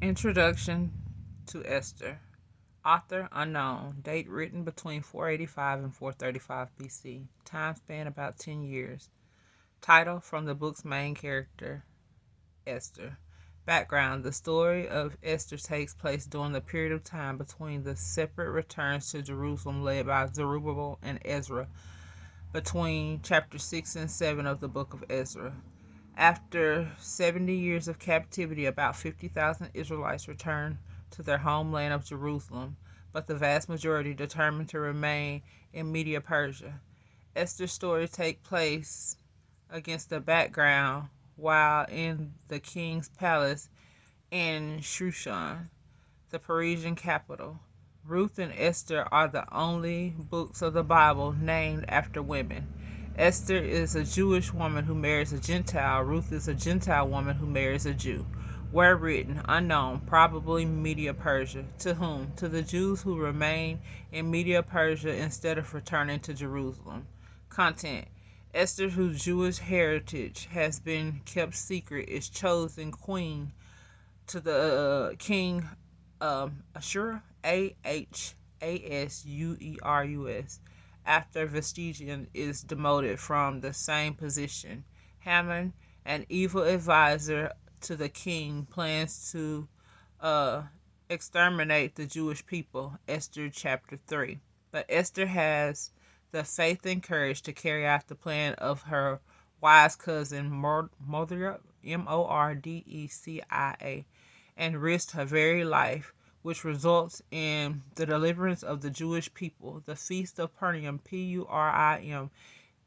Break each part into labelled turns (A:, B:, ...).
A: Introduction to Esther. Author unknown. Date written between 485 and 435 BC. Time span about 10 years. Title from the book's main character, Esther. Background. The story of Esther takes place during the period of time between the separate returns to Jerusalem led by Zerubbabel and Ezra, between chapter 6 and 7 of the book of Ezra. After 70 years of captivity, about 50,000 Israelites returned to their homeland of Jerusalem, but the vast majority determined to remain in Media Persia. Esther's story takes place against the background while in the king's palace in Shushan, the Persian capital. Ruth and Esther are the only books of the Bible named after women. Esther is a Jewish woman who marries a Gentile. Ruth is a Gentile woman who marries a Jew. Where written, unknown, probably Media Persia. To whom? To the Jews who remain in Media Persia instead of returning to Jerusalem. Content. Esther, whose Jewish heritage has been kept secret, is chosen queen to the king Ashura, Ahasuerus, after Vestigian is demoted from the same position. Haman, an evil advisor to the king, plans to uh, exterminate the Jewish people. Esther chapter 3. But Esther has the faith and courage to carry out the plan of her wise cousin Mordecai, Mordecia, and risked her very life, which results in the deliverance of the Jewish people. The Feast of Purim, Purim,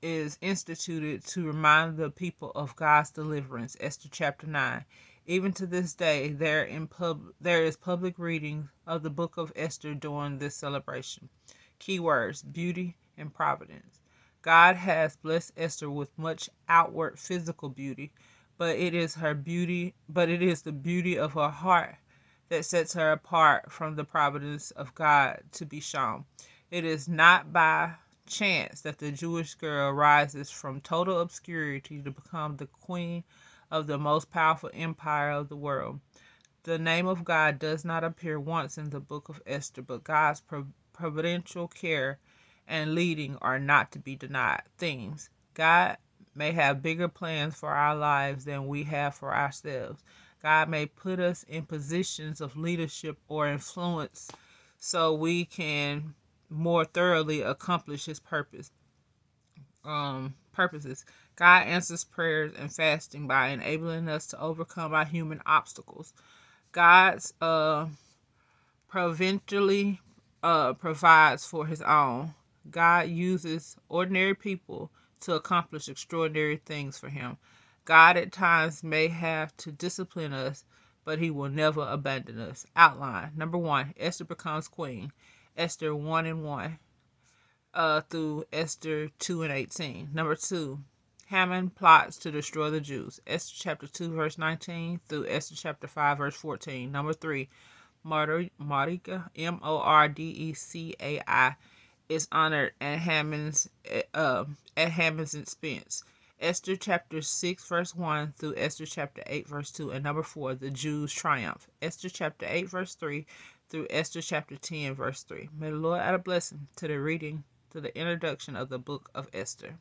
A: is instituted to remind the people of God's deliverance. Esther chapter 9. Even to this day, there is public reading of the book of Esther during this celebration. Keywords: beauty and providence. God has blessed Esther with much outward physical beauty, but it is the beauty of her heart that sets her apart from the providence of God to be shown. It is not by chance that the Jewish girl rises from total obscurity to become the queen of the most powerful empire of the world. The name of God does not appear once in the book of Esther, but God's providential care and leading are not to be denied. Themes. God may have bigger plans for our lives than we have for ourselves. God may put us in positions of leadership or influence so we can more thoroughly accomplish his purposes. God answers prayers and fasting by enabling us to overcome our human obstacles. God's providentially provides for his own. God uses ordinary people to accomplish extraordinary things for him. God at times may have to discipline us, but he will never abandon us. Outline. Number 1, Esther becomes queen. Esther 1 and 1 through Esther 2 and 18. Number 2, Haman plots to destroy the Jews. Esther chapter 2 verse 19 through Esther chapter 5 verse 14. Number 3, Mordecai, Mordecai, is honored at Haman's expense. Esther chapter 6 verse 1 through Esther chapter 8 verse 2. And number 4, the Jews triumph. Esther chapter 8 verse 3 through Esther chapter 10 verse 3. May the Lord add a blessing to the reading, to the introduction of the book of Esther.